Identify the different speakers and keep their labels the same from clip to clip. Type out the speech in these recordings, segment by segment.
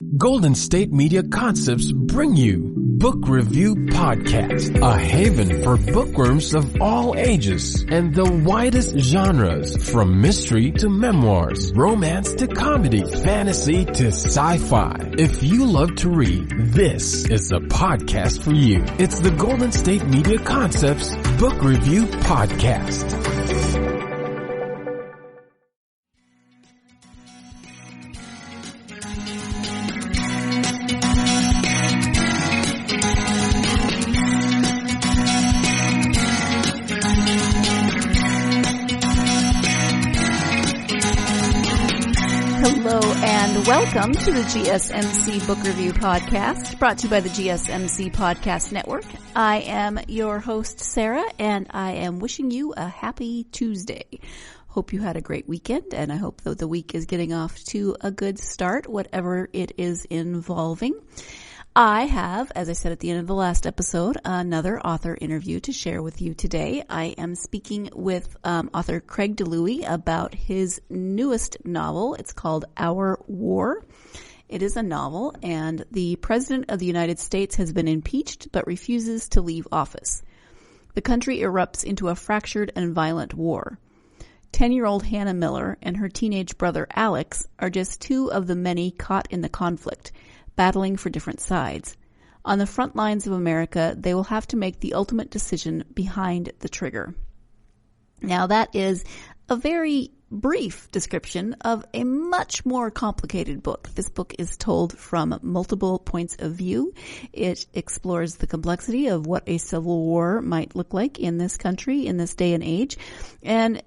Speaker 1: Golden State Media Concepts bring you Book Review Podcast, a haven for bookworms of all ages and the widest genres, from mystery to memoirs, romance to comedy, fantasy to sci-fi. If you love to read, this is the podcast for you. It's the Golden State Media Concepts Book Review Podcast.
Speaker 2: Welcome to the GSMC Book Review Podcast, brought to you by the GSMC Podcast Network. I am your host, Sarah, and I am wishing you a happy Tuesday. Hope you had a great weekend, and I hope that the week is getting off to a good start, whatever it is involving. I have, as I said at the end of the last episode, another author interview to share with you today. I am speaking with author Craig DiLouie about his newest novel. It's called Our War. It is a novel, and the President of the United States has been impeached but refuses to leave office. The country erupts into a fractured and violent war. 10-year-old Hannah Miller and her teenage brother Alex are just two of the many caught in the conflict, battling for different sides. On the front lines of America, they will have to make the ultimate decision behind the trigger. Now, that is a very brief description of a much more complicated book. This book is told from multiple points of view. It explores the complexity of what a civil war might look like in this country, in this day and age. And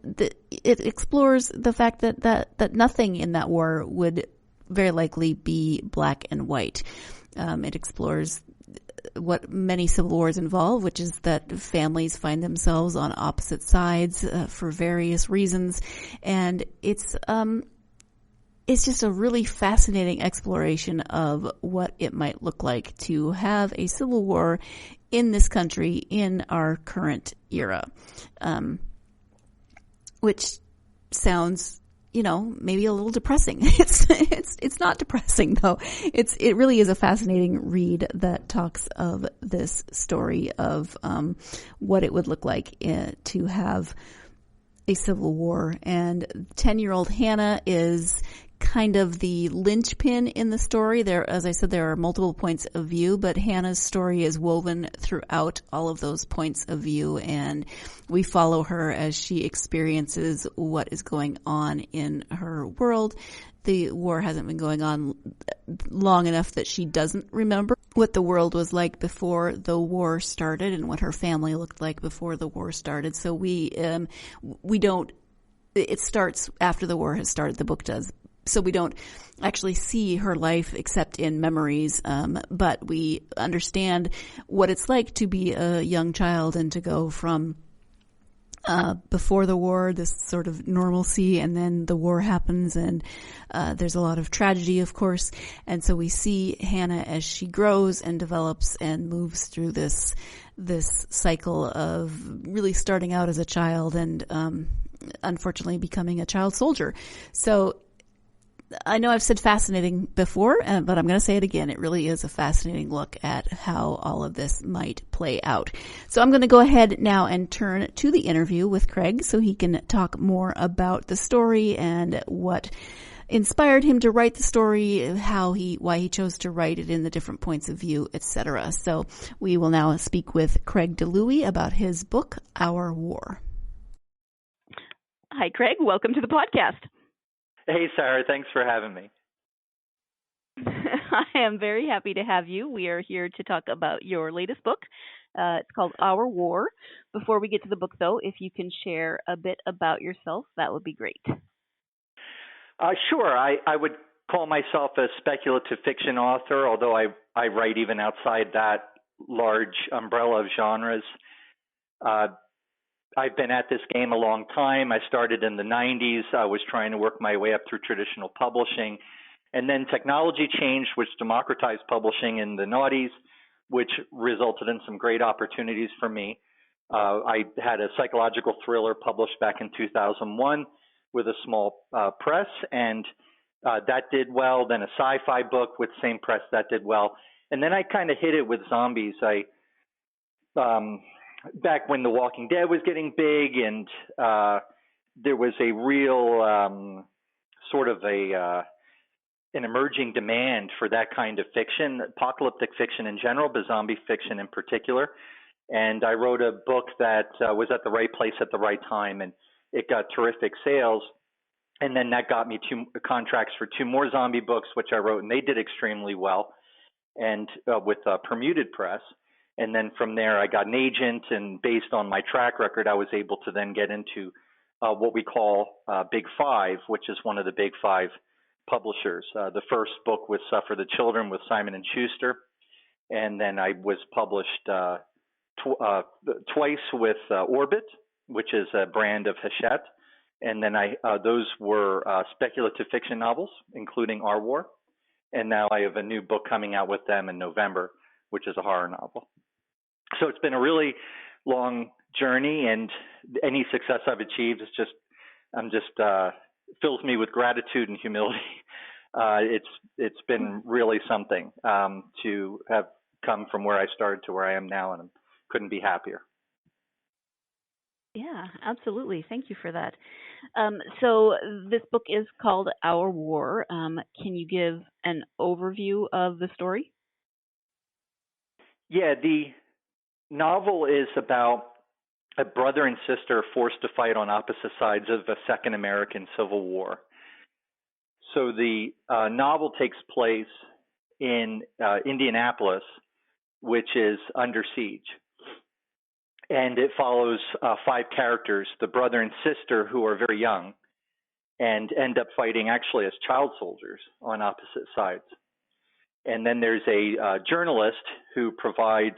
Speaker 2: it explores the fact that nothing in that war would very likely be black and white. It explores what many civil wars involve, which is that families find themselves on opposite sides for various reasons, and it's just a really fascinating exploration of what it might look like to have a civil war in this country in our current era, which sounds, maybe a little depressing. It's not depressing though. It really is a fascinating read that talks of this story of what it would look like to have a civil war. And 10-year-old Hannah is kind of the linchpin in the story. There, as I said, there are multiple points of view, but Hannah's story is woven throughout all of those points of view, and we follow her as she experiences what is going on in her world. The war hasn't been going on long enough that she doesn't remember what the world was like before the war started and what her family looked like before the war started. So we don't, it starts after the war has started, the book does. So we don't actually see her life except in memories, but we understand what it's like to be a young child and to go from before the war, this sort of normalcy, and then the war happens, and there's a lot of tragedy, of course. And so we see Hannah as she grows and develops and moves through this cycle of really starting out as a child and unfortunately becoming a child soldier. So I know I've said fascinating before, but I'm going to say it again. It really is a fascinating look at how all of this might play out. So I'm going to go ahead now and turn to the interview with Craig so he can talk more about the story and what inspired him to write the story, why he chose to write it in the different points of view, etc. So we will now speak with Craig DiLouie about his book, Our War. Hi, Craig. Welcome to the podcast.
Speaker 3: Hey, Sarah. Thanks for having me.
Speaker 2: I am very happy to have you. We are here to talk about your latest book. It's called Our War. Before we get to the book, though, if you can share a bit about yourself, that would be great.
Speaker 3: Sure. I would call myself a speculative fiction author, although I write even outside that large umbrella of genres. I've been at this game a long time. I started in the 90s. I was trying to work my way up through traditional publishing. And then technology changed, which democratized publishing in the noughties, which resulted in some great opportunities for me. I had a psychological thriller published back in 2001 with a small press, and That did well. Then a sci-fi book with same press that did well. And then I kind of hit it with zombies. Back when The Walking Dead was getting big, and there was a real sort of an emerging demand for that kind of fiction, apocalyptic fiction in general, but zombie fiction in particular. And I wrote a book that was at the right place at the right time, and it got terrific sales. And then that got me 2 contracts for 2 more zombie books, which I wrote, and they did extremely well, and with Permuted Press. And then from there, I got an agent, and based on my track record, I was able to then get into what we call Big Five, which is one of the Big Five publishers. The first book was Suffer the Children with Simon & Schuster, and then I was published twice with Orbit, which is a brand of Hachette. And then those were speculative fiction novels, including Our War. And now I have a new book coming out with them in November, which is a horror novel. So it's been a really long journey, and any success I've achieved is fills me with gratitude and humility. It's been really something to have come from where I started to where I am now, and I couldn't be happier.
Speaker 2: Yeah, absolutely. Thank you for that. So this book is called Our War. Can you give an overview of the story?
Speaker 3: Yeah, the novel is about a brother and sister forced to fight on opposite sides of the Second American Civil War. So the novel takes place in Indianapolis, which is under siege. And it follows 5 characters, the brother and sister, who are very young and end up fighting actually as child soldiers on opposite sides. And then there's a journalist who provides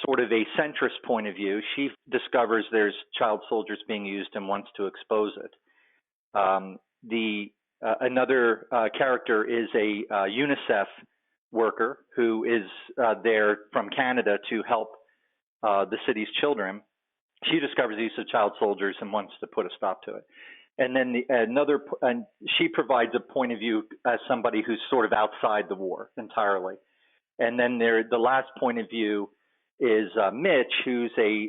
Speaker 3: sort of a centrist point of view. She discovers there's child soldiers being used and wants to expose it. Another character is a UNICEF worker who is there from Canada to help the city's children. She discovers the use of child soldiers and wants to put a stop to it. And then she provides a point of view as somebody who's sort of outside the war entirely. And then the last point of view is Mitch, who's a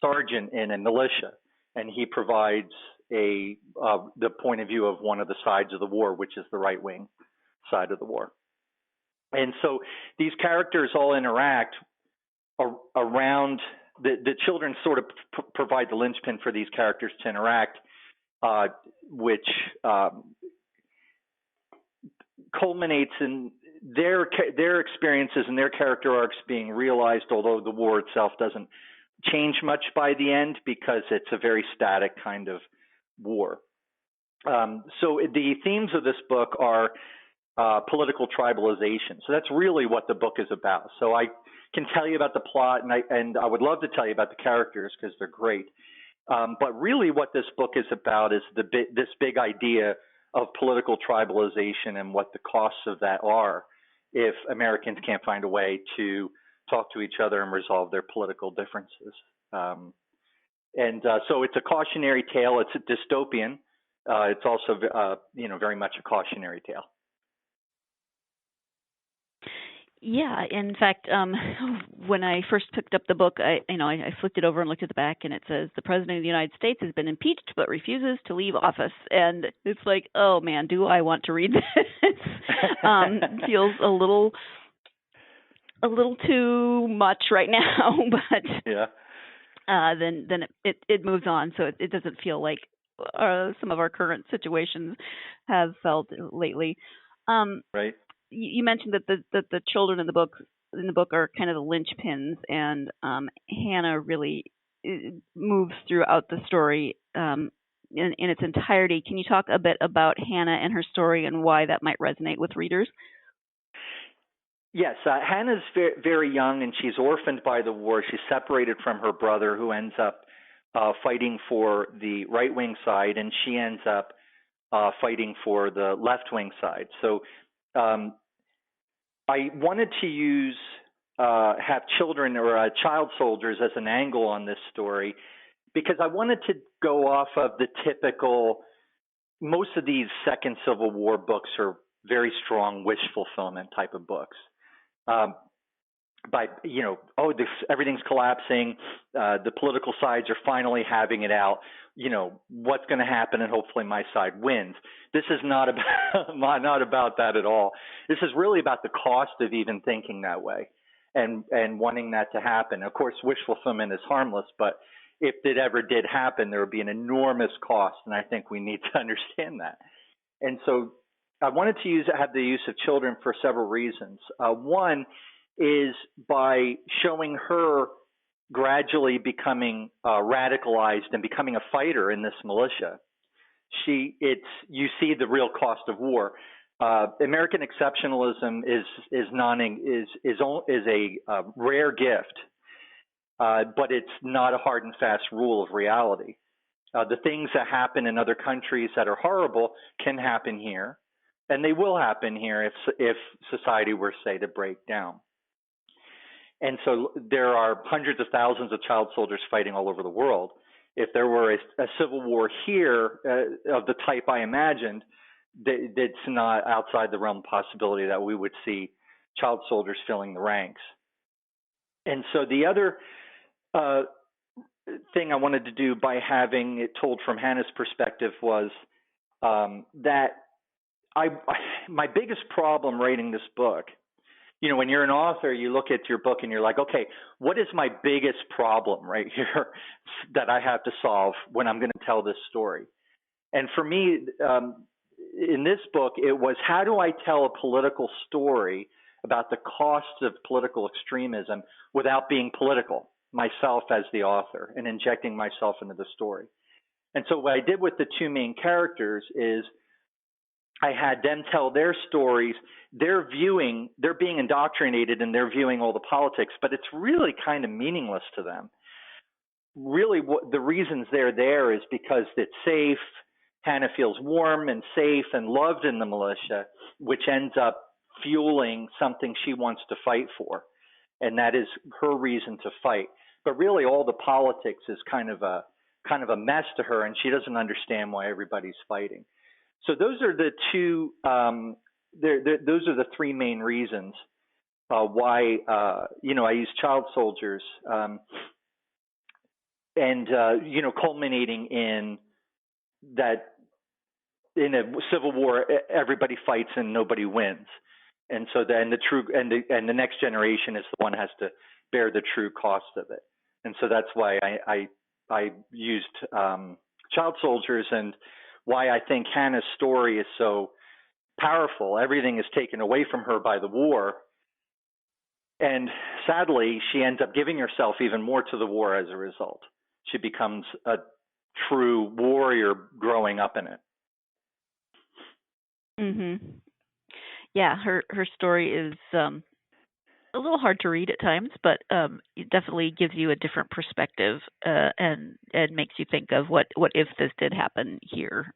Speaker 3: sergeant in a militia, and he provides the point of view of one of the sides of the war, which is the right wing side of the war. And so these characters all interact around the children sort of provide the linchpin for these characters to interact, which culminates in their experiences and their character arcs being realized, although the war itself doesn't change much by the end because it's a very static kind of war. So the themes of this book are political tribalization. So that's really what the book is about. So I can tell you about the plot, and I would love to tell you about the characters because they're great. But really what this book is about is this big idea of political tribalization and what the costs of that are if Americans can't find a way to talk to each other and resolve their political differences. So it's a cautionary tale. It's a dystopian. It's also, very much a cautionary tale.
Speaker 2: Yeah, in fact, when I first picked up the book, I flipped it over and looked at the back, and it says the President of the United States has been impeached but refuses to leave office, and it's like, oh man, do I want to read this? Feels a little too much right now, but
Speaker 3: yeah.
Speaker 2: Then it moves on, so it doesn't feel like some of our current situations have felt lately.
Speaker 3: Right.
Speaker 2: You mentioned that the children in the book are kind of the linchpins, and Hannah really moves throughout the story in its entirety. Can you talk a bit about Hannah and her story and why that might resonate with readers?
Speaker 3: Yes, Hannah's very, very young, and she's orphaned by the war. She's separated from her brother, who ends up fighting for the right-wing side, and she ends up fighting for the left-wing side. So I wanted to have children or child soldiers as an angle on this story because I wanted to go off of the typical most of these second Civil War books are very strong wish fulfillment type of books. By everything's collapsing, the political sides are finally having it out. What's going to happen, and hopefully my side wins. This is not about that at all. This is really about the cost of even thinking that way, and wanting that to happen. Of course, wish fulfillment is harmless, but if it ever did happen, there would be an enormous cost, and I think we need to understand that. And so, I wanted to have the use of children for several reasons. One is by showing her gradually becoming radicalized and becoming a fighter in this militia. You see the real cost of war. American exceptionalism is a rare gift, but it's not a hard and fast rule of reality. The things that happen in other countries that are horrible can happen here, and they will happen here if society were, say, to break down. And so there are hundreds of thousands of child soldiers fighting all over the world. If there were a civil war here of the type I imagined, it's not outside the realm of possibility that we would see child soldiers filling the ranks. And so the other thing I wanted to do by having it told from Hannah's perspective was that my biggest problem writing this book, when you're an author, you look at your book and you're like, okay, what is my biggest problem right here that I have to solve when I'm going to tell this story? And for me, in this book, it was, how do I tell a political story about the costs of political extremism without being political, myself as the author, and injecting myself into the story? And so what I did with the two main characters is I had them tell their stories. They're being indoctrinated, and they're viewing all the politics, but it's really kind of meaningless to them. Really, the reasons they're there is because it's safe. Hannah feels warm and safe and loved in the militia, which ends up fueling something she wants to fight for, and that is her reason to fight. But really, all the politics is kind of a mess to her, and she doesn't understand why everybody's fighting. So those are the two. Those are the three main reasons why I use child soldiers, and culminating in that in a civil war, everybody fights and nobody wins, and so then the next generation is the one has to bear the true cost of it, and so that's why I used child soldiers, and why I think Hannah's story is so powerful. Everything is taken away from her by the war. And sadly, she ends up giving herself even more to the war as a result. She becomes a true warrior growing up in it.
Speaker 4: Mm-hmm. Yeah, her story is a little hard to read at times, but it definitely gives you a different perspective and makes you think of what if this did happen here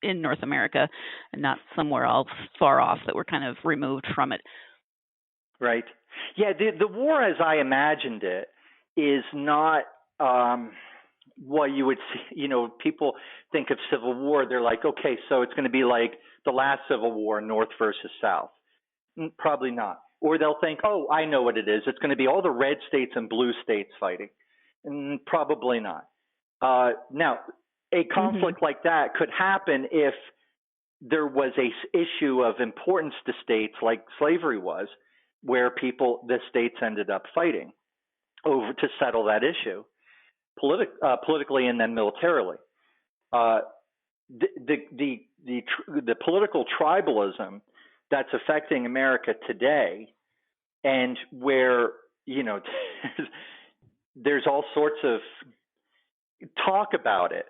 Speaker 4: in North America and not somewhere else far off that we're kind of removed from it.
Speaker 3: Right. Yeah, the war as I imagined it is not what you would see. People think of Civil War, they're like, okay, so it's going to be like the last Civil War, North versus South. Probably not. Or they'll think, oh, I know what it is. It's going to be all the red states and blue states fighting. Probably not. Now, a conflict like that could happen if there was a issue of importance to states like slavery was, where the states ended up fighting over to settle that issue politically and then militarily. The political tribalism that's affecting America today, and where there's all sorts of talk about it,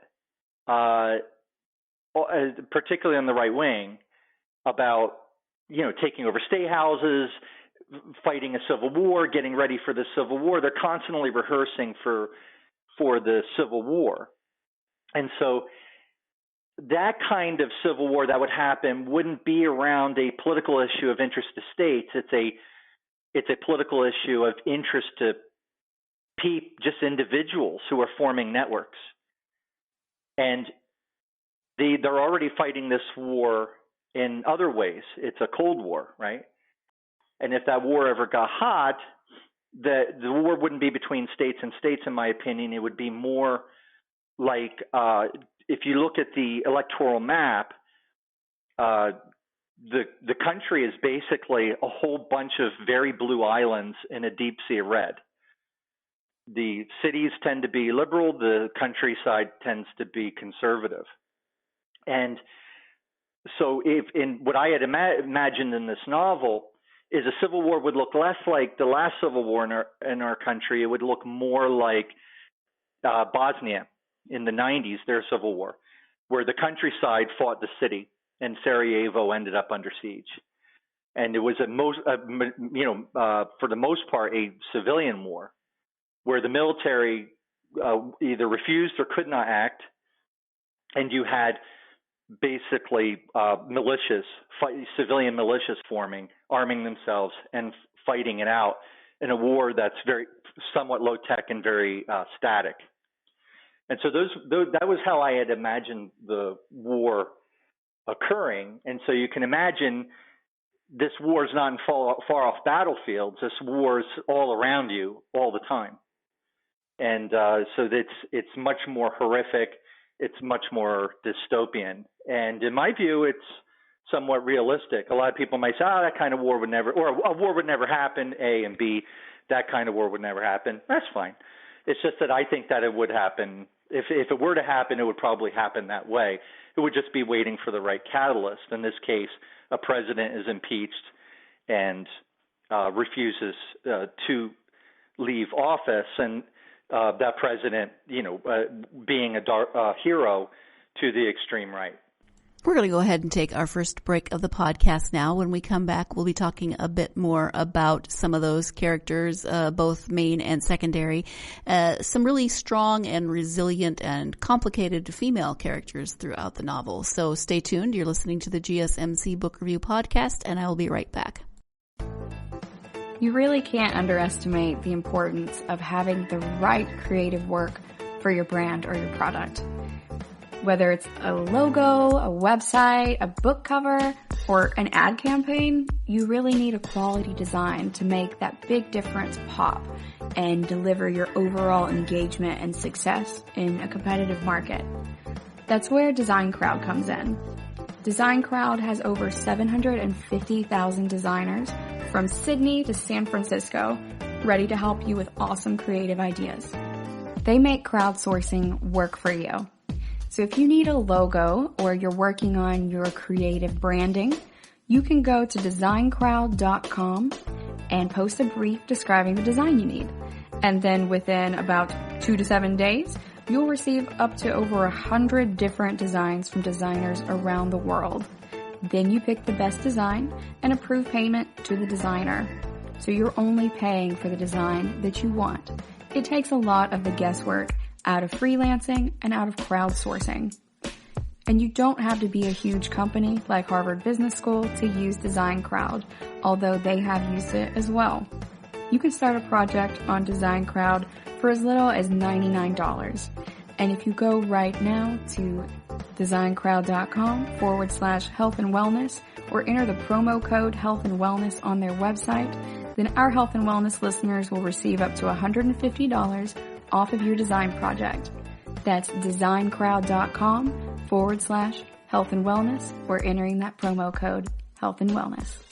Speaker 3: particularly on the right wing, about taking over state houses, fighting a civil war, getting ready for the Civil War. They're constantly rehearsing for the Civil War, and so that kind of civil war that would happen wouldn't be around a political issue of interest to states. It's a political issue of interest to just individuals who are forming networks. And they're already fighting this war in other ways. It's a Cold War, right? And if that war ever got hot, the war wouldn't be between states and states, in my opinion. It would be more like if you look at the electoral map, the country is basically a whole bunch of very blue islands in a deep sea of red. The cities tend to be liberal, the countryside tends to be conservative. And so if in what I had imagined in this novel is a civil war would look less like the last civil war in our country. It would look more like Bosnia in the 90s, their civil war, where the countryside fought the city and Sarajevo ended up under siege. And it was for the most part, a civilian war where the military either refused or could not act. And you had basically civilian militias forming, arming themselves and fighting it out in a war that's very somewhat low tech and very static. And so that was how I had imagined the war occurring. And so you can imagine this war is not in far off battlefields. This war is all around you all the time. And so it's much more horrific. It's much more dystopian. And in my view, it's somewhat realistic. A lot of people might say, that kind of war would never, or a war would never happen, A, and B, that kind of war would never happen. That's fine. It's just that I think that it would happen. If it were to happen, it would probably happen that way. It would just be waiting for the right catalyst. In this case, a president is impeached and refuses to leave office, and that president, being a hero to the extreme right.
Speaker 2: We're going to go ahead and take our first break of the podcast now. When we come back, we'll be talking a bit more about some of those characters, both main and secondary, some really strong and resilient and complicated female characters throughout the novel. So stay tuned. You're listening to the GSMC Book Review Podcast, and I will be right back.
Speaker 5: You really can't underestimate the importance of having the right creative work for your brand or your product. Whether it's a logo, a website, a book cover, or an ad campaign, you really need a quality design to make that big difference pop and deliver your overall engagement and success in a competitive market. That's where Design Crowd comes in. Design Crowd has over 750,000 designers from Sydney to San Francisco ready to help you with awesome creative ideas. They make crowdsourcing work for you. So if you need a logo or you're working on your creative branding, you can go to designcrowd.com and post a brief describing the design you need. And then within about 2 to 7 days, you'll receive up to over 100 different designs from designers around the world. Then you pick the best design and approve payment to the designer. So you're only paying for the design that you want. It takes a lot of the guesswork out of freelancing and out of crowdsourcing. And you don't have to be a huge company like Harvard Business School to use Design Crowd, although they have used it as well. You can start a project on Design Crowd for as little as $99. And if you go right now to designcrowd.com/health and wellness or enter the promo code health and wellness on their website, then our health and wellness listeners will receive up to $150 off of your design project. That's designcrowd.com/health and wellness or entering that promo code health and wellness.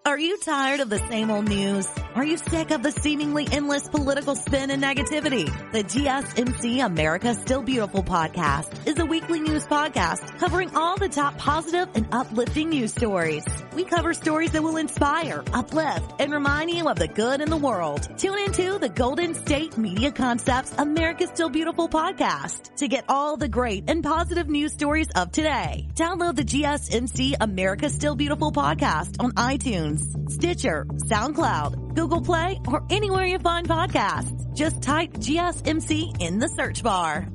Speaker 6: Are you tired of the same old news? Are you sick of the seemingly endless political spin and negativity? The GSMC America's Still Beautiful podcast is a weekly news podcast covering all the top positive and uplifting news stories. We cover stories that will inspire, uplift, and remind you of the good in the world. Tune into the Golden State Media Concepts America's Still Beautiful podcast to get all the great and positive news stories of today. Download the GSMC America's Still Beautiful podcast on iTunes, Stitcher, SoundCloud, Google Play, or anywhere you find podcasts. Just type GSMC in the search bar.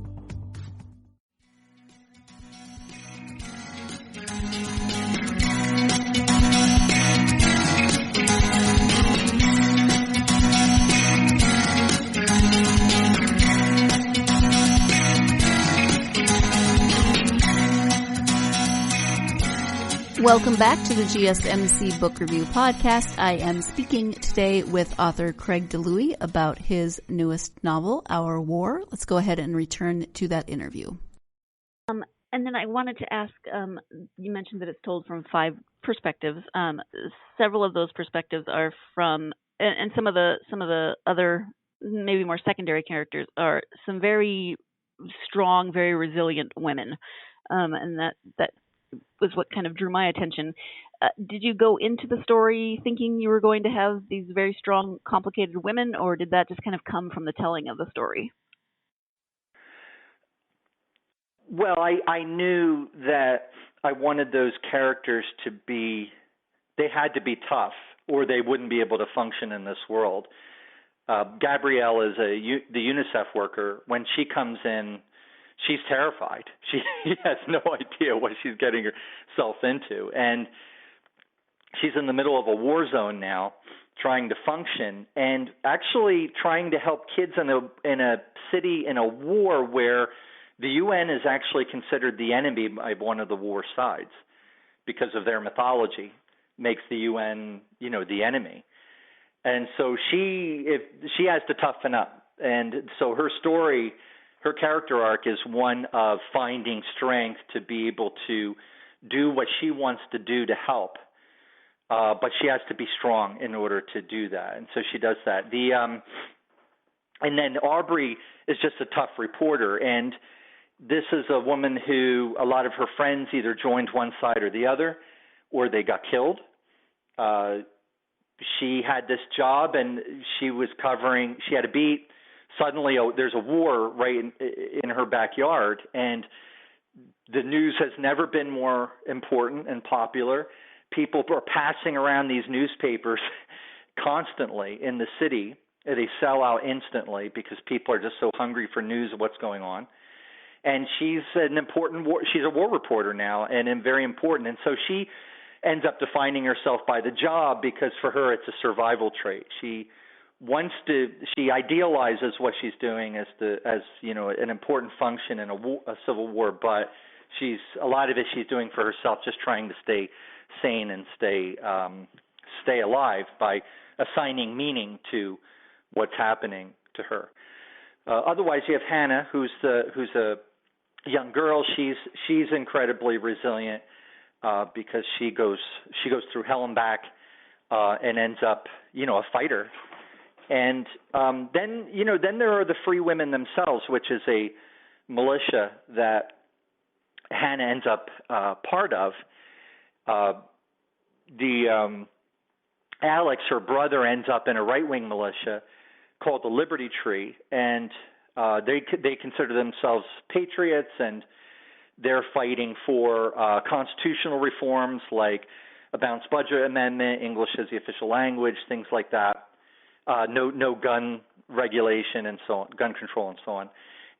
Speaker 2: Welcome back to the GSMC Book Review Podcast. I am speaking today with author Craig DiLouie about his newest novel, Our War. Let's go ahead and return to that interview.
Speaker 4: And then I wanted to ask, you mentioned that it's told from 5 perspectives. Several of those perspectives are from, and some of the other, maybe more secondary characters are some very strong, very resilient women. And that was what kind of drew my attention. Did you go into the story thinking you were going to have these very strong, complicated women, or did that just kind of come from the telling of the story?
Speaker 3: Well, I knew that I wanted those characters to be, they had to be tough, or they wouldn't be able to function in this world. Gabrielle is the UNICEF worker. When she comes in, she's terrified. She has no idea what she's getting herself into. And she's in the middle of a war zone now, trying to function, and actually trying to help kids in a city in a war where the UN is actually considered the enemy by one of the war sides because of their mythology, makes the UN, the enemy. And so she has to toughen up. And so her story, her character arc is one of finding strength to be able to do what she wants to do to help. But she has to be strong in order to do that. And so she does that. And then Aubrey is just a tough reporter. And this is a woman who a lot of her friends either joined one side or the other, or they got killed. She had this job, and she had a beat. Suddenly, there's a war right in her backyard, and the news has never been more important and popular. People are passing around these newspapers constantly in the city. They sell out instantly because people are just so hungry for news of what's going on. And she's she's a war reporter now, and very important. And so she ends up defining herself by the job because for her it's a survival trait. She idealizes what she's doing as an important function in a civil war, but a lot of it she's doing for herself, just trying to stay sane and stay alive by assigning meaning to what's happening to her. Otherwise, you have Hannah, who's a young girl. She's incredibly resilient because she goes through hell and back and ends up a fighter. And then there are the Free Women themselves, which is a militia that Hannah ends up part of. Alex, her brother, ends up in a right-wing militia called the Liberty Tree, and they consider themselves patriots, and they're fighting for constitutional reforms like a balanced budget amendment, English as the official language, things like that. No gun regulation and so on, gun control and so on.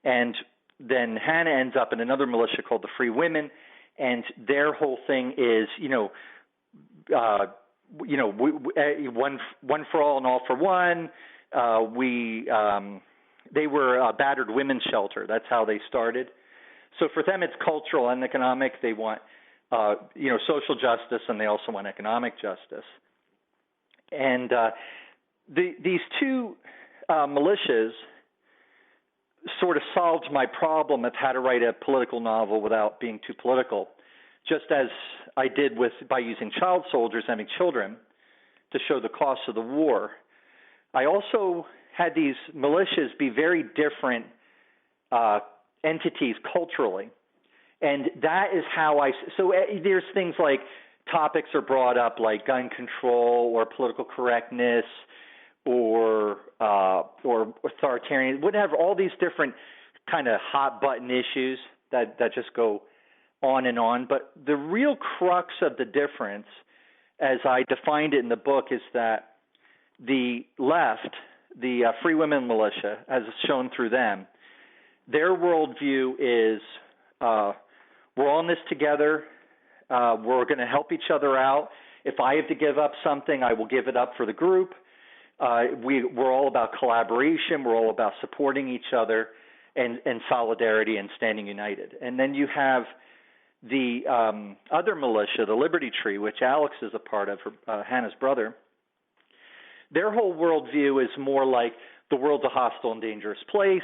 Speaker 3: And then Hannah ends up in another militia called the Free Women, and their whole thing is, one for all and all for one. They were a battered women's shelter. That's how they started. So for them, it's cultural and economic. They want, social justice, and they also want economic justice. And these two militias sort of solved my problem of how to write a political novel without being too political, just as I did by using child soldiers, having children, to show the cost of the war. I also had these militias be very different entities culturally, and that is how there's things like topics are brought up like gun control or political correctness or authoritarian, whatever, all these different kind of hot button issues that just go on and on. But the real crux of the difference, as I defined it in the book, is that the left, the Free Women Militia, as shown through them, their worldview is we're all in this together. We're going to help each other out. If I have to give up something, I will give it up for the group. We're all about collaboration. We're all about supporting each other and solidarity and standing united. And then you have the other militia, the Liberty Tree, which Alex is a part of, Hannah's brother, their whole worldview is more like the world's a hostile and dangerous place.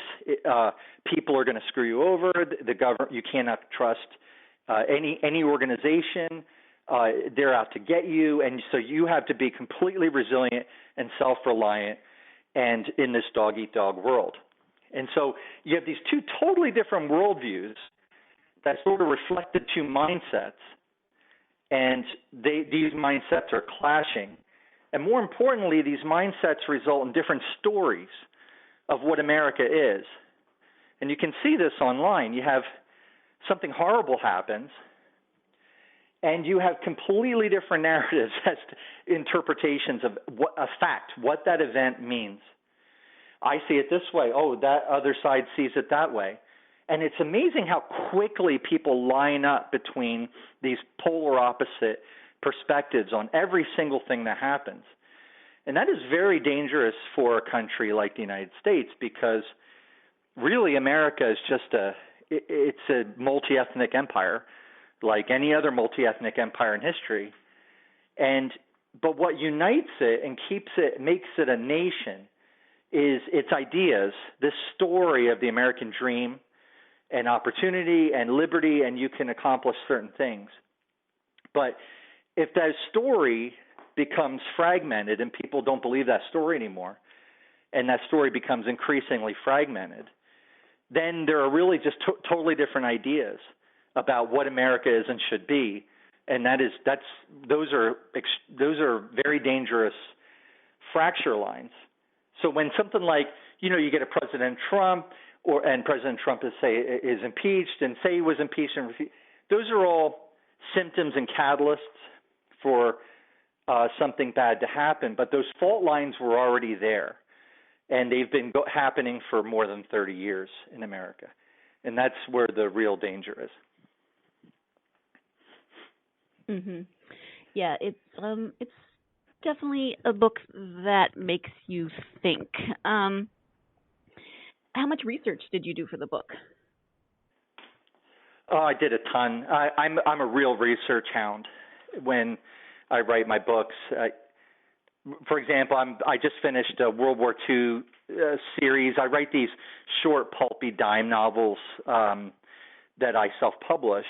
Speaker 3: People are going to screw you over. The government, you cannot trust any organization. They're out to get you, and so you have to be completely resilient and self-reliant, and in this dog-eat-dog world. And so you have these two totally different worldviews that sort of reflect the two mindsets, and these mindsets are clashing. And more importantly, these mindsets result in different stories of what America is. And you can see this online. You have something horrible happens, and you have completely different narratives as to interpretations of what a fact, what that event means. I see it this way. Oh, that other side sees it that way. And it's amazing how quickly people line up between these polar opposite perspectives on every single thing that happens. And that is very dangerous for a country like the United States, because really America is just it's a multi-ethnic empire like any other multi-ethnic empire in history. But what unites it and makes it a nation is its ideas, this story of the American dream and opportunity and liberty, and you can accomplish certain things. But if that story becomes fragmented and people don't believe that story anymore, and that story becomes increasingly fragmented, then there are really just totally different ideas about what America is and should be, and those are very dangerous fracture lines. So when something like, you get a President Trump, and President Trump is impeached, and say he was impeached, those are all symptoms and catalysts for something bad to happen. But those fault lines were already there, and they've been happening for more than 30 years in America, and that's where the real danger is.
Speaker 4: Mm-hmm. Yeah, it's definitely a book that makes you think. How much research did you do for the book?
Speaker 3: Oh, I did a ton. I'm a real research hound when I write my books. For example, I just finished a World War II series. I write these short, pulpy dime novels that I self-publish.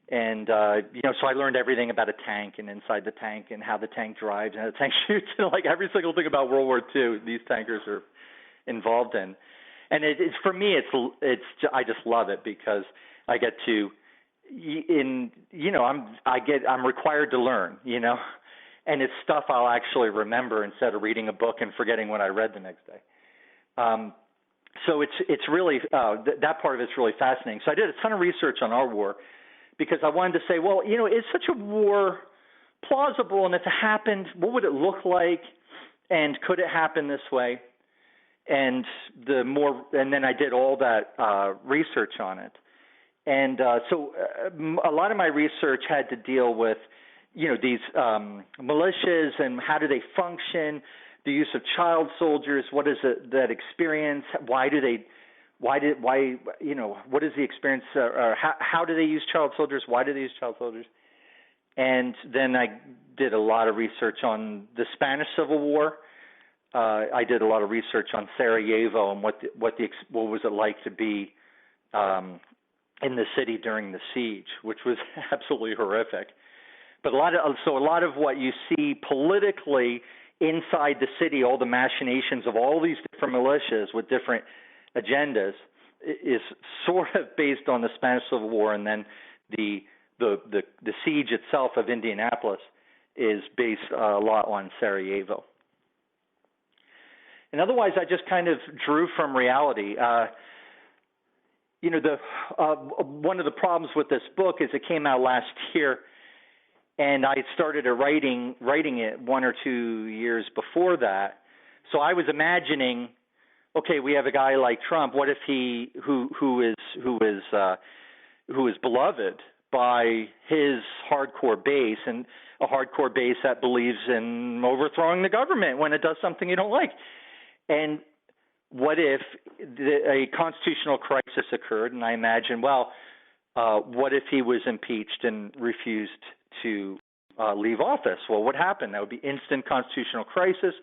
Speaker 3: And, so I learned everything about a tank and inside the tank and how the tank drives and how the tank shoots. And like every single thing about World War II, these tankers are involved in. And it's for me, I just love it because I get to, I'm required to learn, and it's stuff I'll actually remember instead of reading a book and forgetting what I read the next day. So it's really, that part of it's really fascinating. So I did a ton of research on our war because I wanted to say, well, is such a war plausible? And if it happened, what would it look like? And could it happen this way? And then I did all that research on it. And so a lot of my research had to deal with, these militias and how do they function, the use of child soldiers, what is that experience, what is the experience, or how do they use child soldiers, why do they use child soldiers? And then I did a lot of research on the Spanish Civil War. I did a lot of research on Sarajevo and what was it like to be in the city during the siege, which was absolutely horrific. But a lot of what you see politically inside the city, all the machinations of all these different militias with different agendas, is sort of based on the Spanish Civil War, and then the siege itself of Indianapolis is based a lot on Sarajevo. And otherwise, I just kind of drew from reality. One of the problems with this book is it came out last year, and I started writing it 1 or 2 years before that. So I was imagining, okay, we have a guy like Trump. What if he, who is beloved by his hardcore base, and a hardcore base that believes in overthrowing the government when it does something you don't like? And what if a constitutional crisis occurred? And I imagine, what if he was impeached and refused to leave office? Well, what happened? That would be instant constitutional crisis.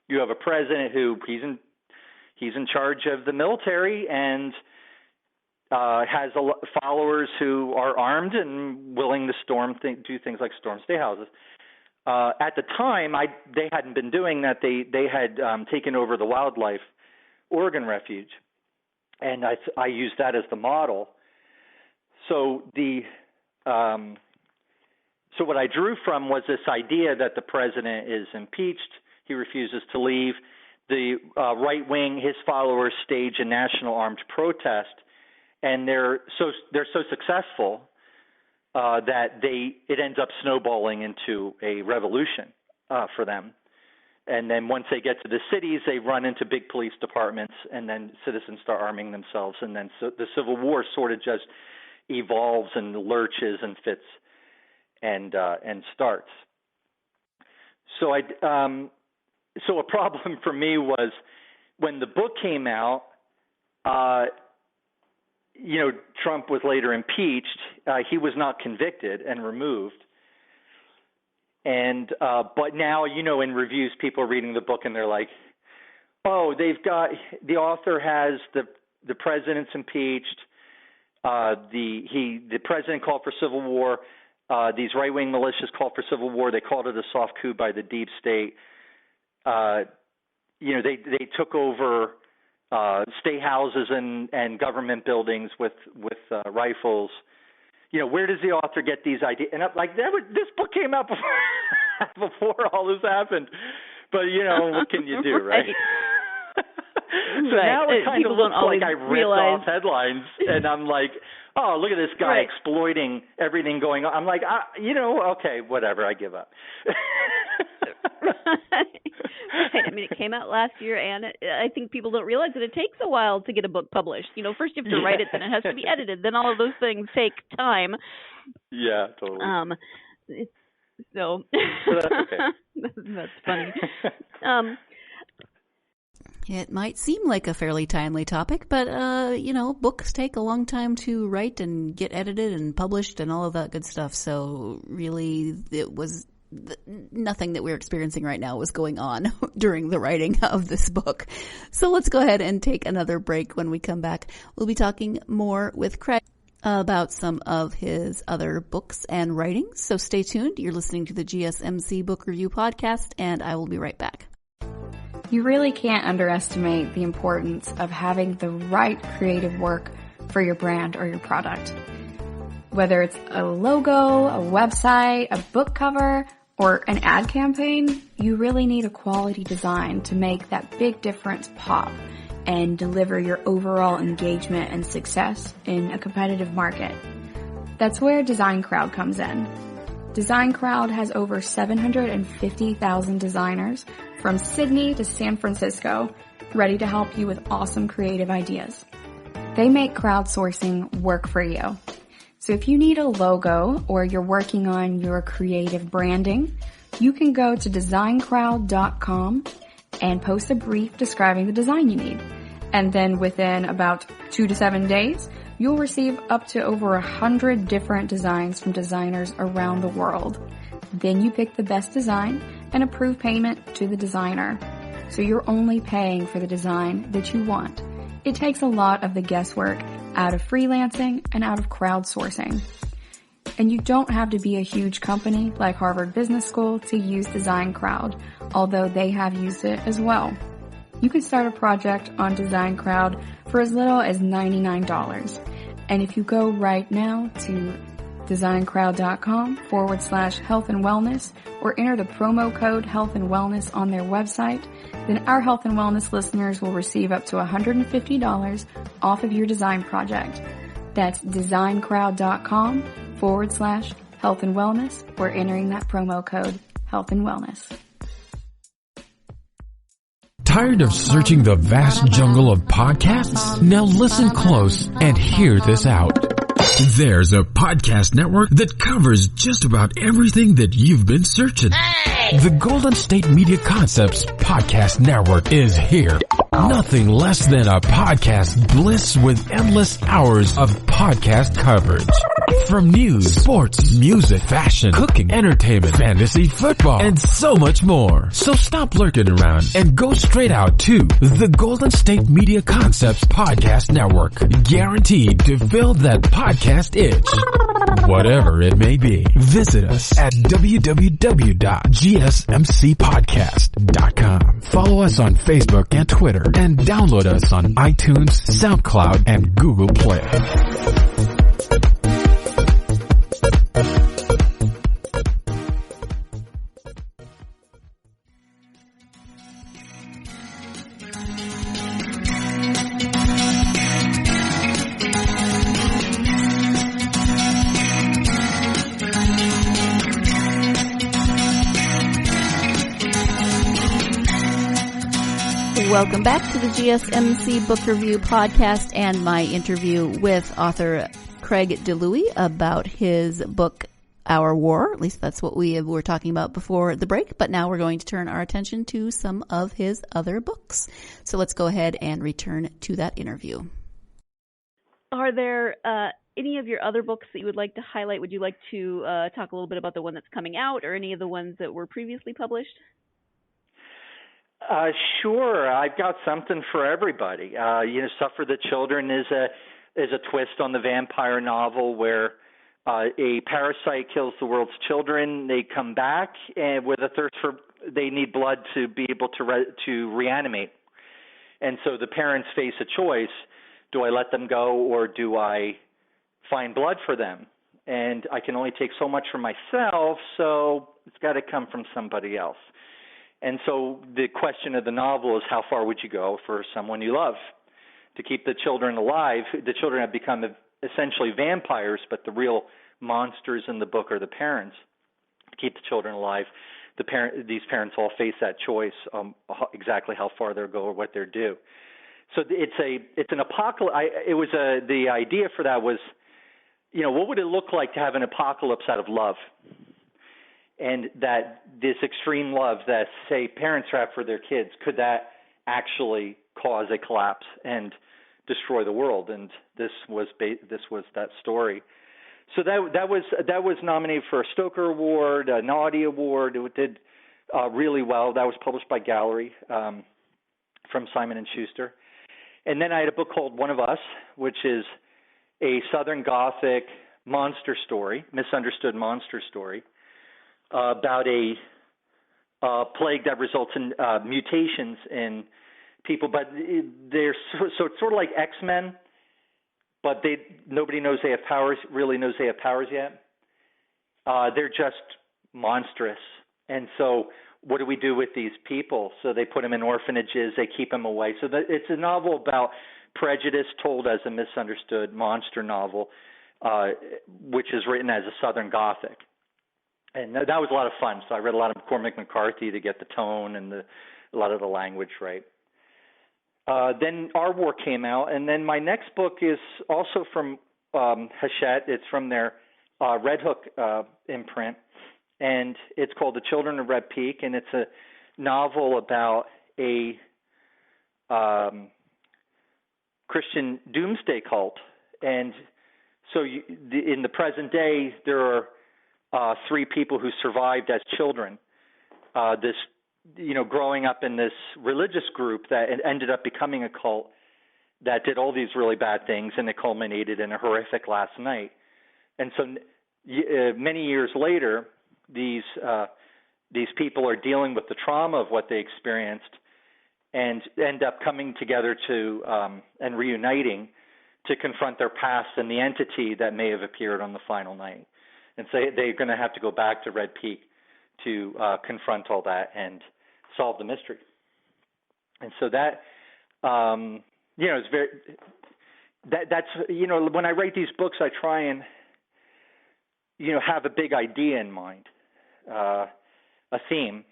Speaker 3: You have a president who he's in charge of the military and has followers who are armed and willing to do things like storm state houses. At the time, they hadn't been doing that. They had taken over the Wildlife Oregon Refuge, and I used that as the model. So so what I drew from was this idea that the president is impeached. He refuses to leave. The right wing, his followers, stage a national armed protest, and they're so successful that it ends up snowballing into a revolution for them. And then once they get to the cities, they run into big police departments, and then citizens start arming themselves, and then the Civil War sort of just evolves and lurches and fits and starts. So so a problem for me was when the book came out. Trump was later impeached. He was not convicted and removed. And but now, in reviews, people are reading the book and they're like, "Oh, the author has the president's impeached. The president called for civil war. These right-wing militias called for civil war. They called it a soft coup by the deep state. They took over state houses and government buildings with rifles. Where does the author get these ideas?" And I'm like, this book came out before all this happened. But what can you do, right? So now it kind of looks like I ripped off headlines, and I'm like, oh, look at this guy exploiting everything going on. I'm like, okay, whatever, I give up.
Speaker 4: Right. I mean, it came out last year, and I think people don't realize that it takes a while to get a book published. First you have to write it, then it has to be edited, then all of those things take time.
Speaker 3: Yeah, totally.
Speaker 4: So
Speaker 3: that's okay.
Speaker 4: That's funny.
Speaker 2: It might seem like a fairly timely topic, but, books take a long time to write and get edited and published and all of that good stuff. So really, it was nothing that we're experiencing right now was going on during the writing of this book. So let's go ahead and take another break. When we come back, we'll be talking more with Craig about some of his other books and writings. So stay tuned. You're listening to the GSMC Book Review Podcast, and I will be right back.
Speaker 5: You really can't underestimate the importance of having the right creative work for your brand or your product. Whether it's a logo, a website, a book cover, or an ad campaign, you really need a quality design to make that big difference pop and deliver your overall engagement and success in a competitive market. That's where Design Crowd comes in. Design Crowd has over 750,000 designers from Sydney to San Francisco, ready to help you with awesome creative ideas. They make crowdsourcing work for you. So if you need a logo or you're working on your creative branding, you can go to designcrowd.com and post a brief describing the design you need. And then within about 2 to 7 days, you'll receive up to over 100 different designs from designers around the world. Then you pick the best design and approve payment to the designer. So you're only paying for the design that you want. It takes a lot of the guesswork out of freelancing and out of crowdsourcing. And you don't have to be a huge company like Harvard Business School to use Design Crowd, although they have used it as well. You can start a project on Design Crowd for as little as $99. And if you go right now to designcrowd.com/health and wellness or enter the promo code health and wellness on their website, then our health and wellness listeners will receive up to $150 off of your design project. That's designcrowd.com/health and wellness or entering that promo code health and wellness.
Speaker 1: Tired of searching the vast jungle of podcasts? Now listen close and hear this out. There's a podcast network that covers just about everything that you've been searching. Hey! The Golden State Media Concepts Podcast Network is here. Nothing less than a podcast bliss with endless hours of podcast coverage. From news, sports, music, fashion, cooking, entertainment, fantasy, football, and so much more. So stop lurking around and go straight out to the Golden State Media Concepts Podcast Network. Guaranteed to fill that podcast itch. Whatever it may be. Visit us at www.gsmcpodcast.com. Follow us on Facebook and Twitter and download us on iTunes, SoundCloud, and Google Play.
Speaker 2: Welcome back to the GSMC Book Review Podcast and my interview with author Craig DiLouie about his book, Our War. At least that's what we were talking about before the break. But now we're going to turn our attention to some of his other books. So let's go ahead and return to that interview.
Speaker 4: Are there any of your other books that you would like to highlight? Would you like to talk a little bit about the one that's coming out or any of the ones that were previously published?
Speaker 3: Sure. I've got something for everybody. Suffer the Children is a twist on the vampire novel where a parasite kills the world's children. They come back and with a thirst for, they need blood to be able to reanimate. And so the parents face a choice. Do I let them go or do I find blood for them? And I can only take so much for myself, so it's got to come from somebody else. And so the question of the novel is how far would you go for someone you love to keep the children alive? The children have become essentially vampires, but the real monsters in the book are the parents. To keep the children alive, these parents all face that choice, exactly how far they'll go or what they'll do. So it's an apocalypse. The idea for that was, what would it look like to have an apocalypse out of love? And that this extreme love that, say, parents have for their kids, could that actually cause a collapse and destroy the world? And this was that story. So that was nominated for a Stoker Award, a Naughty Award. It did really well. That was published by Gallery from Simon & Schuster. And then I had a book called One of Us, which is a Southern Gothic monster story, misunderstood monster story, about a plague that results in mutations in people, but so it's sort of like X-Men, but nobody knows they have powers. Really knows they have powers yet. They're just monstrous, and so what do we do with these people? So they put them in orphanages. They keep them away. So it's a novel about prejudice told as a misunderstood monster novel, which is written as a Southern Gothic. And that was a lot of fun. So I read a lot of Cormac McCarthy to get the tone and a lot of the language right. Then Our War came out, and then my next book is also from Hachette. It's from their Red Hook imprint, and it's called The Children of Red Peak, and it's a novel about a Christian doomsday cult. And so in the present day, there are three people who survived as children, growing up in this religious group that ended up becoming a cult that did all these really bad things, and it culminated in a horrific last night. And so many years later, these people are dealing with the trauma of what they experienced and end up coming together to and reuniting to confront their past and the entity that may have appeared on the final night. And so they're going to have to go back to Red Peak to confront all that and solve the mystery. And so that, it's very. That's when I write these books, I try and have a big idea in mind, a theme,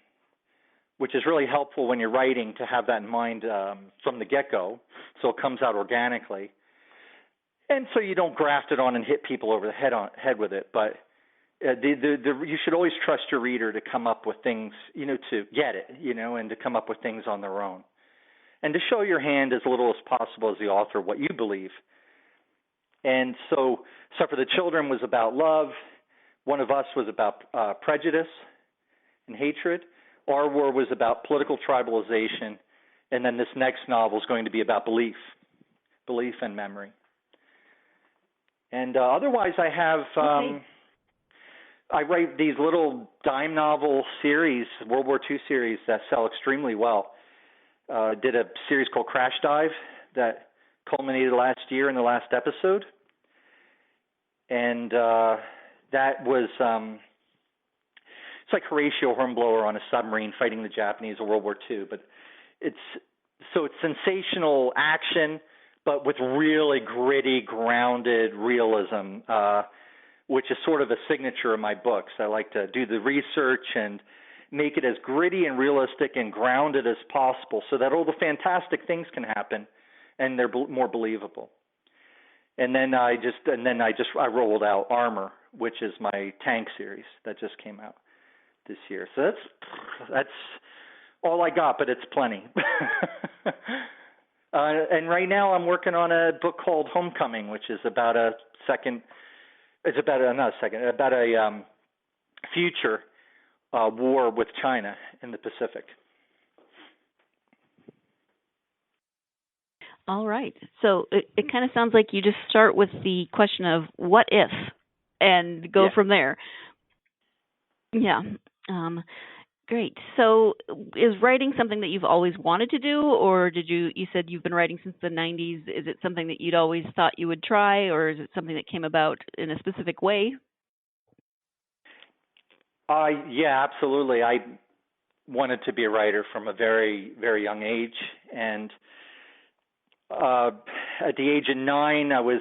Speaker 3: which is really helpful when you're writing to have that in mind from the get-go, so it comes out organically. And so you don't graft it on and hit people over the head with it, but you should always trust your reader to come up with things, to get it, and to come up with things on their own. And to show your hand as little as possible as the author what you believe. And so for the Children was about love. One of Us was about prejudice and hatred. Our War was about political tribalization. And then this next novel is going to be about belief and memory. And otherwise I have, I write these little dime novel series, World War II series that sell extremely well. Did a series called Crash Dive that culminated last year in the last episode. And that was, it's like Horatio Hornblower on a submarine fighting the Japanese in World War II. But it's sensational action, but with really gritty, grounded realism, which is sort of a signature of my books. I like to do the research and make it as gritty and realistic and grounded as possible so that all the fantastic things can happen and they're more believable. And then I rolled out Armor, which is my tank series that just came out this year. So that's all I got, but it's plenty. And right now I'm working on a book called Homecoming, which is about a future war with China in the Pacific.
Speaker 4: All right. So it kind of sounds like you just start with the question of what if and go from there. Yeah. Great. So is writing something that you've always wanted to do, or you said you've been writing since the 90s. Is it something that you'd always thought you would try, or is it something that came about in a specific way?
Speaker 3: Yeah, absolutely. I wanted to be a writer from a very, very young age. And at the age of 9, I was,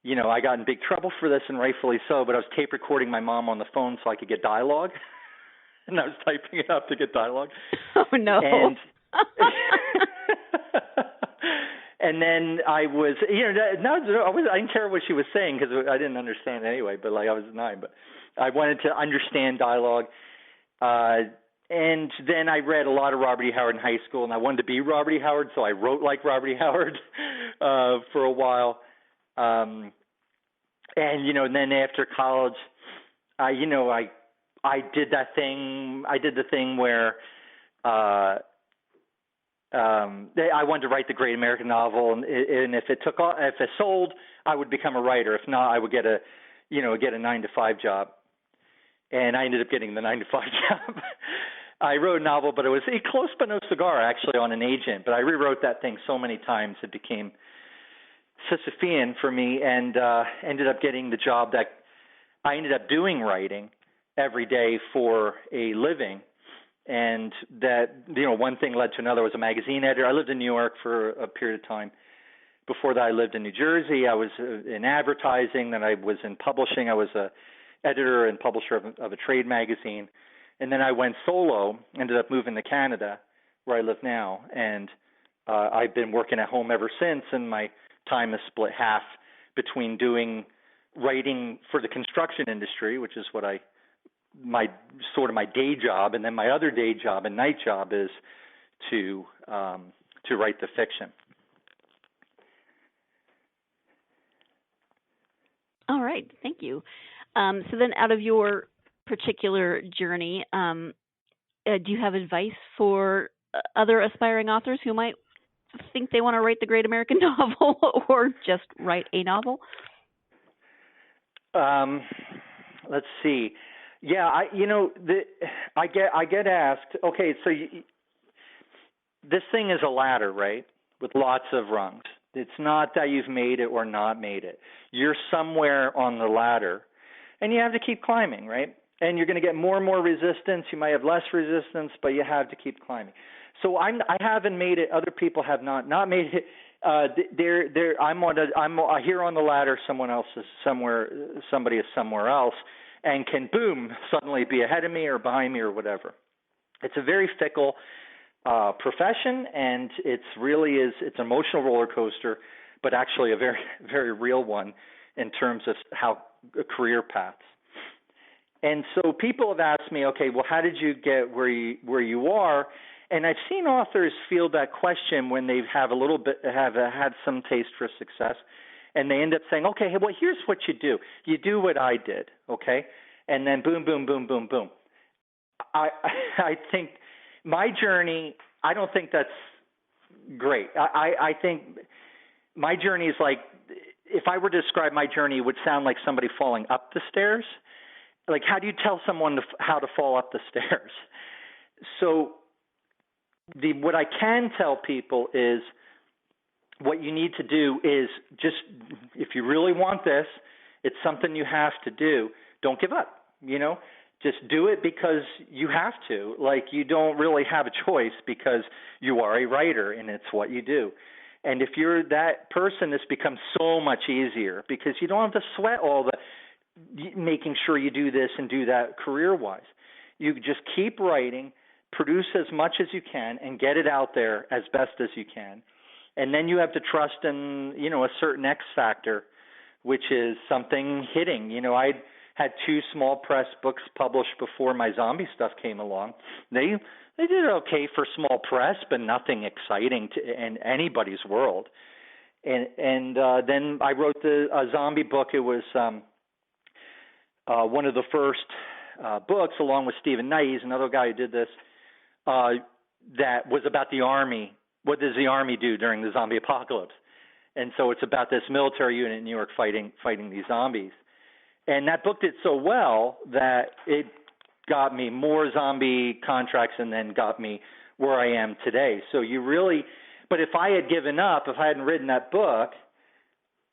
Speaker 3: I got in big trouble for this, and rightfully so, but I was tape recording my mom on the phone so I could get dialogue. And I was typing it up to get dialogue.
Speaker 4: Oh, no.
Speaker 3: And then I was, I didn't care what she was saying because I didn't understand anyway, but I was 9. But I wanted to understand dialogue. And then I read a lot of Robert E. Howard in high school, and I wanted to be Robert E. Howard, so I wrote like Robert E. Howard for a while. And then after college, I did that thing. I did the thing where I wanted to write the great American novel, and if it sold, I would become a writer. If not, I would get a 9-to-5 job. And I ended up getting the 9-to-5 job. I wrote a novel, but it was Close but No Cigar, actually, on an agent. But I rewrote that thing so many times it became Sisyphean for me, and ended up getting the job that I ended up doing writing every day for a living. And that, one thing led to another. I was a magazine editor. I lived in New York for a period of time. Before that, I lived in New Jersey. I was in advertising. Then I was in publishing. I was a editor and publisher of a trade magazine. And then I went solo, ended up moving to Canada, where I live now. And I've been working at home ever since, and my time is split half between doing writing for the construction industry, which is what my day job, and then my other day job and night job is to write the fiction.
Speaker 4: All right, thank you. So then, out of your particular journey, do you have advice for other aspiring authors who might think they want to write the great American novel or just write a novel?
Speaker 3: Let's see. Yeah, I get asked. Okay, so this thing is a ladder, right, with lots of rungs. It's not that you've made it or not made it. You're somewhere on the ladder, and you have to keep climbing, right? And you're going to get more and more resistance. You might have less resistance, but you have to keep climbing. So I haven't made it. Other people have not made it. I'm here on the ladder. Someone else is somewhere. Somebody is somewhere else, and can boom suddenly be ahead of me or behind me or whatever. It's a very fickle profession, and it's an emotional roller coaster. but actually a very, very real one in terms of how career paths. And so people have asked me, okay, well, how did you get where you are? And I've seen authors field that question when they have had some taste for success, and they end up saying, okay, well, here's what you do. You do what I did, okay? And then boom, boom, boom, boom, boom. I think my journey, I don't think that's great. I think my journey is like, if I were to describe my journey, it would sound like somebody falling up the stairs. Like, how do you tell someone how to fall up the stairs? So what I can tell people is what you need to do is just, if you really want this, it's something you have to do. Don't give up, Just do it because you have to. Like, you don't really have a choice because you are a writer and it's what you do. And if you're that person, this becomes so much easier because you don't have to sweat all the making sure you do this and do that career-wise. You just keep writing, produce as much as you can, and get it out there as best as you can. And then you have to trust in, a certain X factor, which is something hitting. I'd had 2 small press books published before my zombie stuff came along. They did okay for small press, but nothing exciting in anybody's world. And then I wrote a zombie book. It was one of the first books, along with Stephen Knight, he's another guy who did this, that was about the Army. What does the Army do during the zombie apocalypse? And so it's about this military unit in New York fighting these zombies. And that book did so well that it got me more zombie contracts and then got me where I am today. So but if I had given up, if I hadn't written that book,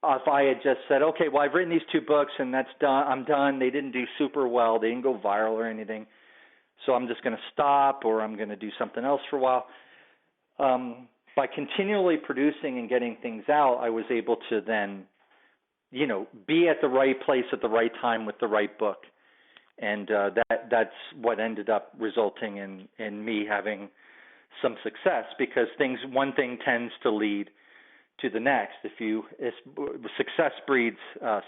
Speaker 3: if I had just said, okay, well, I've written these 2 books and that's done, I'm done. They didn't do super well. They didn't go viral or anything. So I'm just going to stop, or I'm going to do something else for a while. By continually producing and getting things out, I was able to then, be at the right place at the right time with the right book. And that's what ended up resulting in me having some success, because one thing tends to lead to the next. Success breeds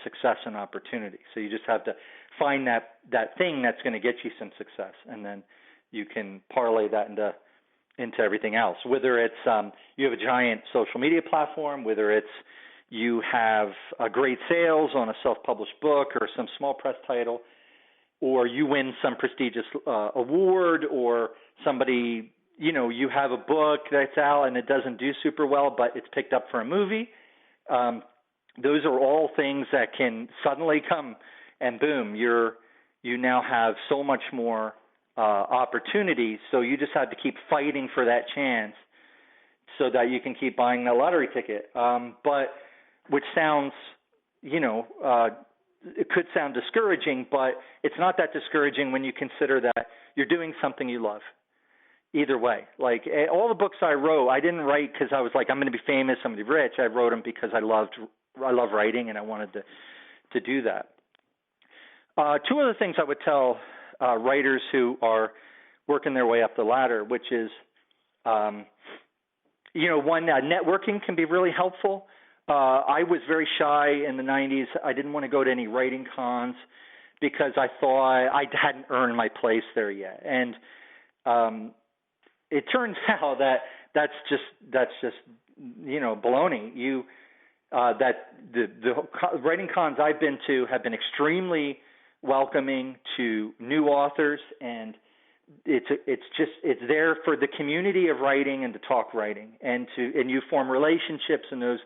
Speaker 3: success and opportunity. So you just have to find that thing that's going to get you some success, and then you can parlay that into everything else. Whether it's you have a giant social media platform, whether it's you have great sales on a self-published book or some small press title, or you win some prestigious award, or somebody, you have a book that's out and it doesn't do super well, but it's picked up for a movie. Those are all things that can suddenly come and boom, you now have so much more opportunity. So you just have to keep fighting for that chance so that you can keep buying the lottery ticket. But which sounds, it could sound discouraging, but it's not that discouraging when you consider that you're doing something you love. Either way, like all the books I wrote, I didn't write because I was like, I'm going to be famous, I'm going to be rich. I wrote them because I love writing, and I wanted to do that. 2 other things I would tell writers who are working their way up the ladder, which is, one, networking can be really helpful. I was very shy in the 90s. I didn't want to go to any writing cons because I thought I hadn't earned my place there yet. And it turns out that that's just baloney. That the writing cons I've been to have been extremely welcoming to new authors, and it's there for the community of writing and to talk writing, and you form relationships, and those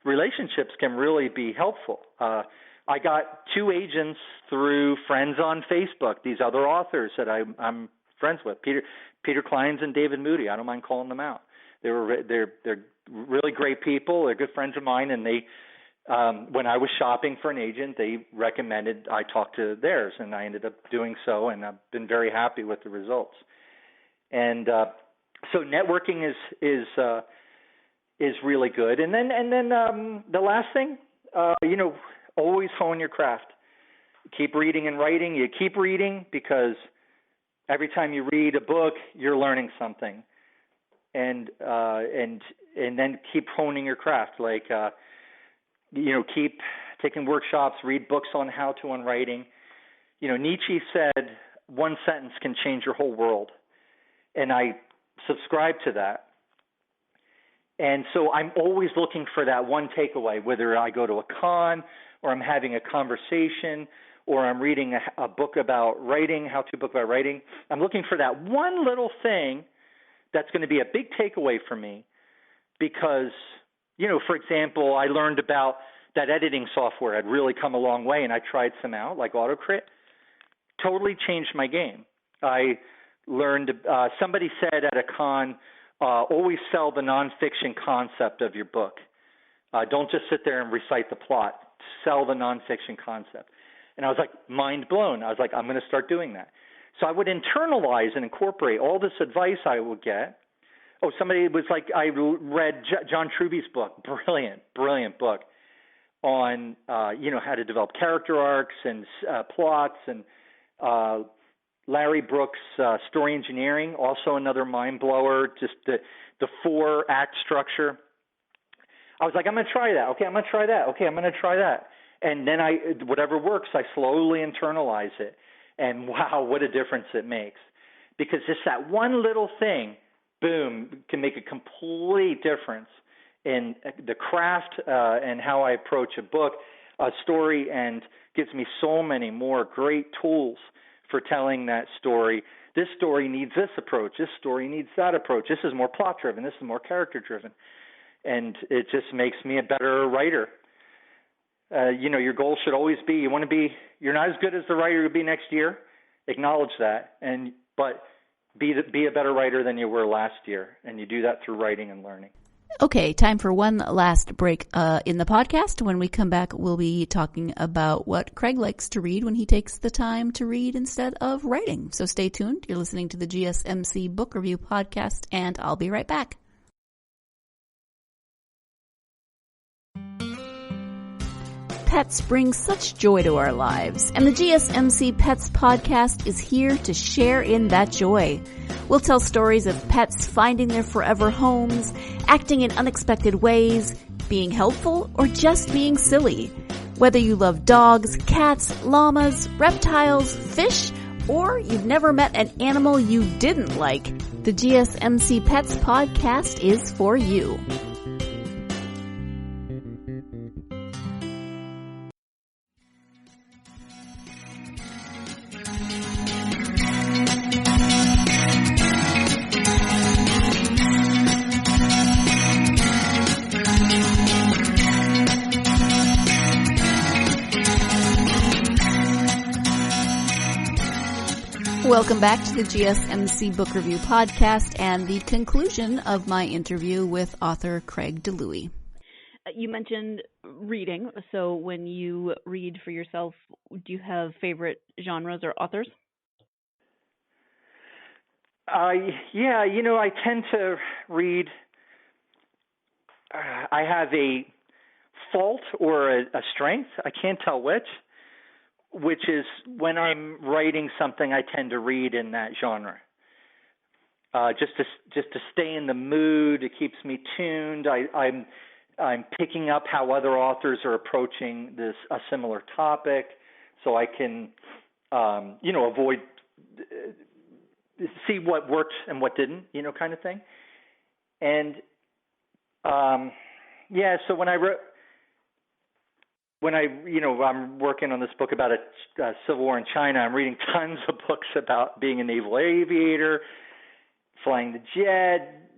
Speaker 3: relationships can really be helpful. I got 2 agents through friends on Facebook, these other authors that I'm friends with, Peter Kleins and David Moody. I don't mind calling them out. They're really great people. They're good friends of mine, and they when I was shopping for an agent, they recommended I talk to theirs, and I ended up doing so, and I've been very happy with the results. And so networking is really good. And then the last thing, always hone your craft. Keep reading and writing. You keep reading because every time you read a book, you're learning something. And then keep honing your craft. Like keep taking workshops, read books on how-to on writing. Nietzsche said one sentence can change your whole world, and I subscribe to that. And so I'm always looking for that one takeaway, whether I go to a con or I'm having a conversation or I'm reading a book about writing, how-to book about writing. I'm looking for that one little thing that's going to be a big takeaway for me because, for example, I learned about that editing software had really come a long way, and I tried some out, like AutoCrit. Totally changed my game. I learned, somebody said at a con, always sell the nonfiction concept of your book. Don't just sit there and recite the plot. Sell the nonfiction concept. And I was like, mind blown. I was like, I'm going to start doing that. So I would internalize and incorporate all this advice I would get. Oh, somebody was like, I read John Truby's book, brilliant book on, how to develop character arcs and plots, and Larry Brooks' Story Engineering, also another mind blower, just the 4-act structure. I was like, I'm going to try that. Okay, I'm going to try that. Okay, I'm going to try that. And then whatever works, I slowly internalize it. And wow, what a difference it makes. Because just that one little thing, boom, can make a complete difference in the craft and how I approach a book, a story, and gives me so many more great tools for telling that story. This story needs this approach. This story needs that approach. This is more plot-driven. This is more character-driven. And it just makes me a better writer. Your goal should always be, you're not as good as the writer you'll be next year. Acknowledge that. But be a better writer than you were last year. And you do that through writing and learning.
Speaker 2: Okay, time for one last break in the podcast. When we come back, we'll be talking about what Craig likes to read when he takes the time to read instead of writing. So stay tuned. You're listening to the GSMC Book Review Podcast, and I'll be right back. Pets bring such joy to our lives, and the GSMC Pets Podcast is here to share in that joy. We'll tell stories of pets finding their forever homes, acting in unexpected ways, being helpful, or just being silly. Whether you love dogs, cats, llamas, reptiles, fish, or you've never met an animal you didn't like, the GSMC Pets Podcast is for you. Welcome back to the GSMC Book Review Podcast and the conclusion of my interview with author Craig DiLouie.
Speaker 4: You mentioned reading. So when you read for yourself, do you have favorite genres or authors?
Speaker 3: Yeah, I tend to read. I have a fault or a strength. I can't tell which is when I'm writing something, I tend to read in that genre. Just to stay in the mood. It keeps me tuned. I'm picking up how other authors are approaching a similar topic, so I can avoid see what worked and what didn't, kind of thing. And so I'm working on this book about a civil war in China. I'm reading tons of books about being a naval aviator, flying the jet,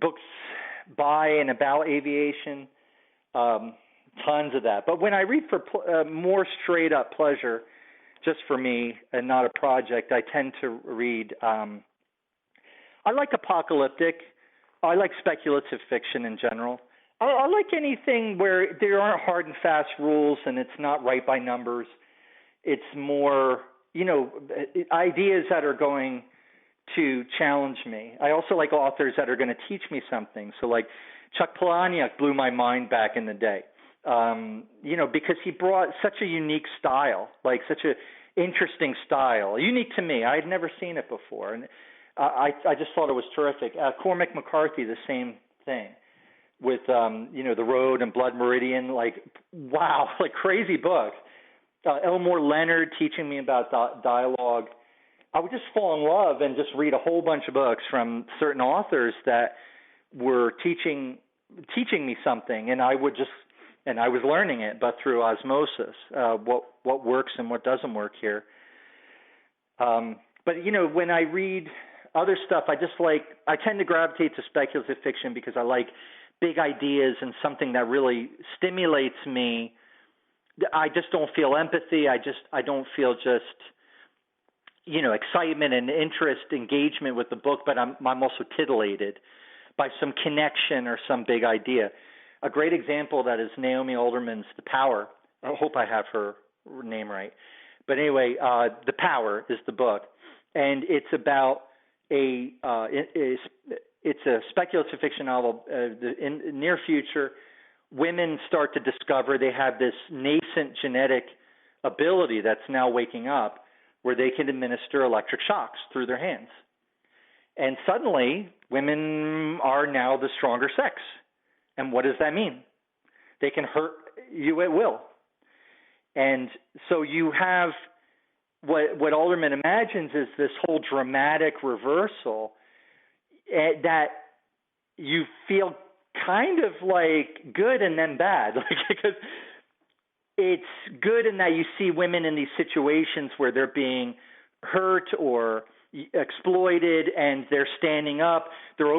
Speaker 3: books by and about aviation, tons of that. But when I read for more straight up pleasure, just for me and not a project, I tend to read, I like apocalyptic, I like speculative fiction in general. I like anything where there aren't hard and fast rules and it's not right by numbers. It's more, ideas that are going to challenge me. I also like authors that are going to teach me something. So like Chuck Palahniuk blew my mind back in the day, because he brought such a unique style, like such an interesting style, unique to me. I had never seen it before. And I just thought it was terrific. Cormac McCarthy, the same thing. with The Road and Blood Meridian. Like, wow, like crazy book. Elmore Leonard teaching me about dialogue. I would just fall in love and just read a whole bunch of books from certain authors that were teaching me something, and I was learning it, but through osmosis, what works and what doesn't work here. But when I read other stuff, I tend to gravitate to speculative fiction because I like big ideas and something that really stimulates me. I just don't feel empathy. I don't feel excitement and interest, engagement with the book, but I'm also titillated by some connection or some big idea. A great example of that is Naomi Alderman's The Power. I hope I have her name right. But anyway, The Power is the book, and it's about it's a speculative fiction novel. In the near future, women start to discover they have this nascent genetic ability that's now waking up, where they can administer electric shocks through their hands. And suddenly, women are now the stronger sex. And what does that mean? They can hurt you at will. And so you have what Alderman imagines is this whole dramatic reversal that you feel kind of like good and then bad, because it's good in that you see women in these situations where they're being hurt or exploited, and they're standing up. They're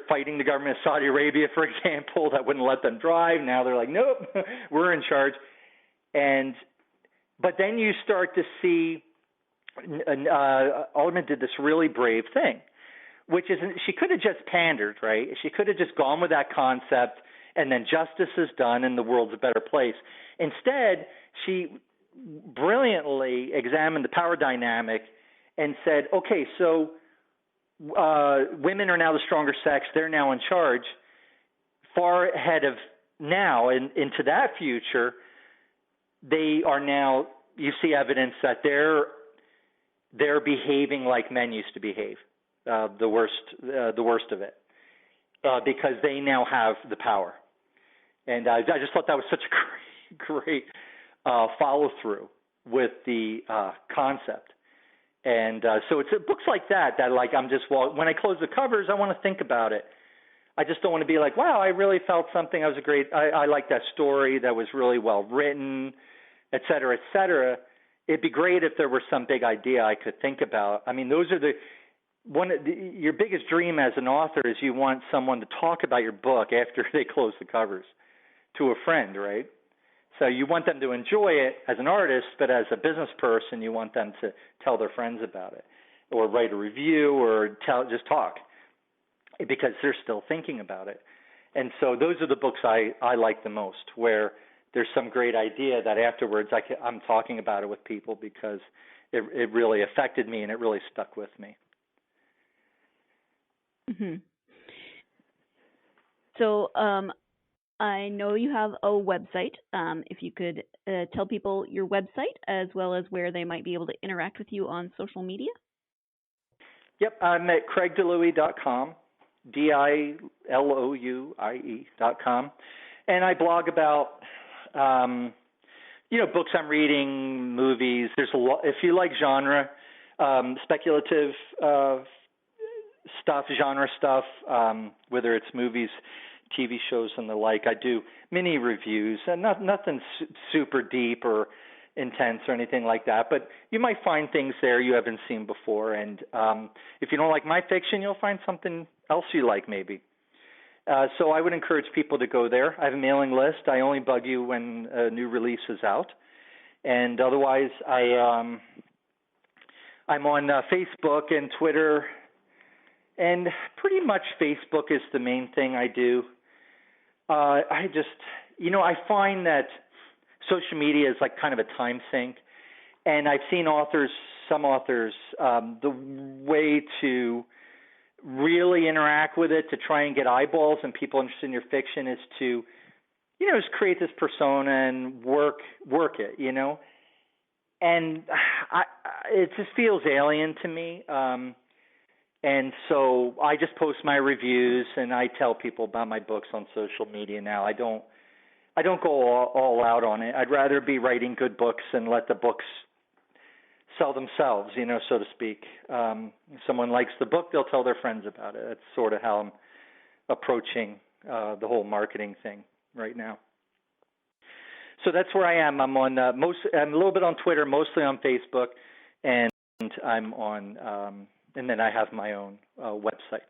Speaker 3: fighting the government of Saudi Arabia, for example, that wouldn't let them drive. Now they're like, nope, we're in charge. But then you start to see, Alderman did this really brave thing, which is she could have just pandered, right? She could have just gone with that concept, and then justice is done and the world's a better place. Instead, she brilliantly examined the power dynamic and said, okay, so women are now the stronger sex. They're now in charge. Far ahead of now and into that future, they are now, you see evidence that they're behaving like men used to behave, the worst of it, because they now have the power. And I just thought that was such a great follow-through with the concept. And so it's books like that like when I close the covers, I want to think about it. I just don't want to be like, wow, I really felt something. I like that story. That was really well written, et cetera, et cetera. It'd be great if there were some big idea I could think about. I mean, those are your biggest dream as an author is you want someone to talk about your book after they close the covers to a friend, right? So you want them to enjoy it as an artist, but as a business person, you want them to tell their friends about it or write a review or just talk because they're still thinking about it. And so those are the books I like the most, where there's some great idea that afterwards I'm talking about it with people because it really affected me and it really stuck with me.
Speaker 4: Mm-hmm. So I know you have a website. If you could tell people your website as well as where they might be able to interact with you on social media.
Speaker 3: Yep, I'm at CraigDiLouie.com, DILOUIE.com, and I blog about books I'm reading, movies. There's a lot. If you like genre, speculative stuff, genre stuff, whether it's movies, TV shows, and the like, I do mini reviews, and nothing super deep or intense or anything like that. But you might find things there you haven't seen before, and if you don't like my fiction, you'll find something else you like maybe. So I would encourage people to go there. I have a mailing list. I only bug you when a new release is out, and otherwise I'm on Facebook and Twitter, and pretty much Facebook is the main thing I do. I find that social media is like kind of a time sink, and I've seen some authors, the way to really interact with it, to try and get eyeballs and people interested in your fiction is to, just create this persona and work it, and it just feels alien to me. And so I just post my reviews, and I tell people about my books on social media now. I don't go all out on it. I'd rather be writing good books and let the books sell themselves, so to speak. If someone likes the book, they'll tell their friends about it. That's sort of how I'm approaching the whole marketing thing right now. So that's where I am. I'm on I'm a little bit on Twitter, mostly on Facebook, and I'm on and then I have my own website.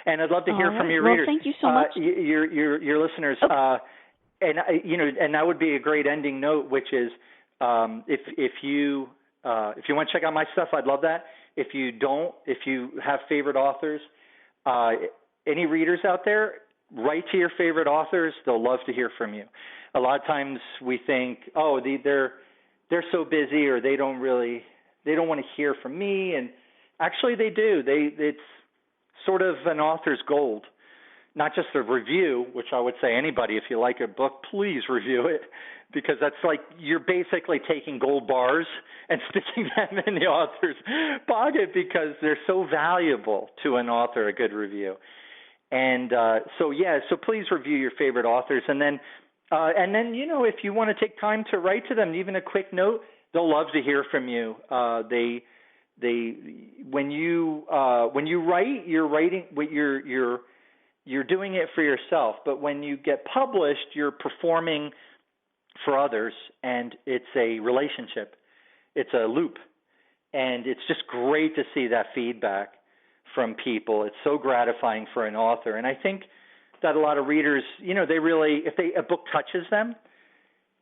Speaker 3: And I'd love to hear from your readers.
Speaker 4: Thank you so much.
Speaker 3: Your listeners. And and that would be a great ending note, which is if you want to check out my stuff, I'd love that. If you have favorite authors, any readers out there, write to your favorite authors. They'll love to hear from you. A lot of times we think, they're so busy, or they don't want to hear from me, and actually they do. It's sort of an author's gold, not just a review, which I would say anybody, if you like a book, please review it, because that's like you're basically taking gold bars and sticking them in the author's pocket because they're so valuable to an author, a good review. And so please review your favorite authors, and then if you want to take time to write to them, even a quick note, they'll love to hear from you. When you write, you're doing it for yourself, but when you get published, you're performing for others, and it's a relationship. It's a loop, and it's just great to see that feedback from people. It's so gratifying for an author, and I think that a lot of readers, they really, if a book touches them,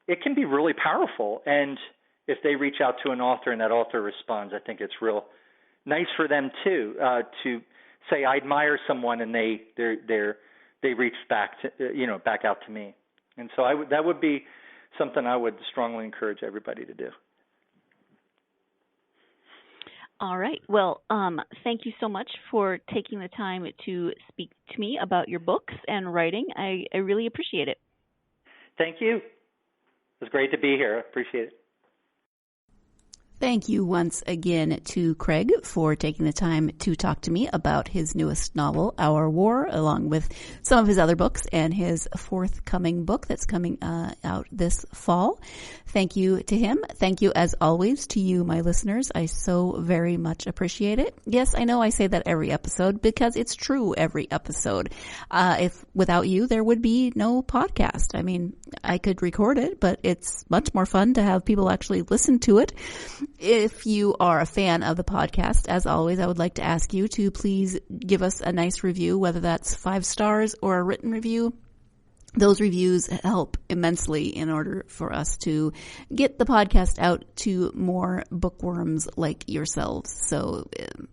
Speaker 3: it can be really powerful. And if they reach out to an author and that author responds, I think it's real nice for them too, to say, I admire someone, and they reach back to, back out to me. And so that would be something I would strongly encourage everybody to do.
Speaker 4: All right. Well, thank you so much for taking the time to speak to me about your books and writing. I really appreciate it.
Speaker 3: Thank you. It was great to be here. I appreciate it.
Speaker 2: Thank you once again to Craig for taking the time to talk to me about his newest novel, Our War, along with some of his other books and his forthcoming book that's coming out this fall. Thank you to him. Thank you, as always, to you, my listeners. I so very much appreciate it. Yes, I know I say that every episode because it's true every episode. If without you, there would be no podcast. I mean, I could record it, but it's much more fun to have people actually listen to it. If you are a fan of the podcast, as always, I would like to ask you to please give us a nice review, whether that's 5 stars or a written review. Those reviews help immensely in order for us to get the podcast out to more bookworms like yourselves. So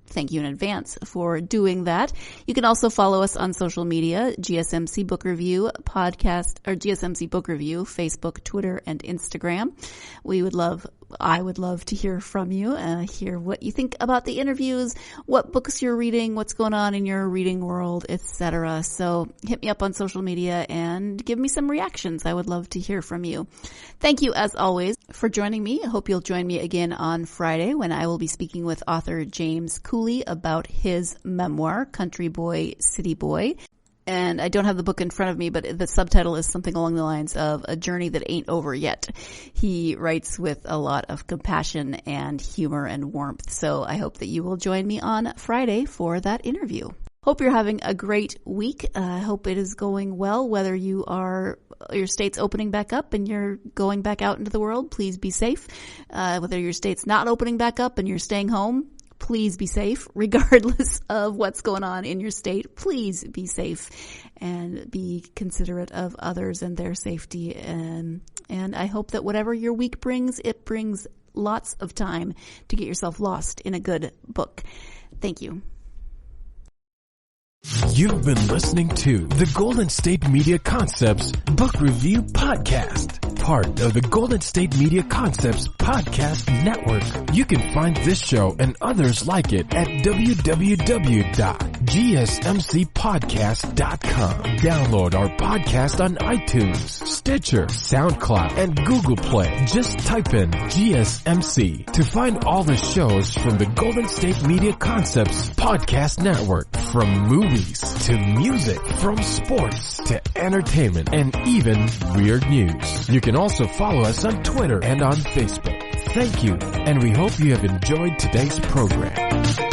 Speaker 2: thank you in advance for doing that. You can also follow us on social media, GSMC Book Review Podcast, or GSMC Book Review, Facebook, Twitter, and Instagram. I would love to hear from you, hear what you think about the interviews, what books you're reading, what's going on in your reading world, etc. So hit me up on social media and give me some reactions. I would love to hear from you. Thank you, as always, for joining me. I hope you'll join me again on Friday when I will be speaking with author James Cooley about his memoir, Country Boy, City Boy. And I don't have the book in front of me, but the subtitle is something along the lines of A Journey That Ain't Over Yet. He writes with a lot of compassion and humor and warmth. So I hope that you will join me on Friday for that interview. Hope you're having a great week. I hope it is going well, whether your state's opening back up and you're going back out into the world. Please be safe. Whether your state's not opening back up and you're staying home, please be safe, regardless of what's going on in your state. Please be safe and be considerate of others and their safety. And I hope that whatever your week brings, it brings lots of time to get yourself lost in a good book. Thank you.
Speaker 1: You've been listening to the Golden State Media Concepts Book Review Podcast, part of the Golden State Media Concepts Podcast Network. You can find this show and others like it at www.gsmc.com. GSMCpodcast.com. Download our podcast on iTunes, Stitcher, SoundCloud, and Google Play. Just type in GSMC to find all the shows from the Golden State Media Concepts Podcast Network. From movies to music, from sports to entertainment, and even weird news. You can also follow us on Twitter and on Facebook. Thank you, and we hope you have enjoyed today's program.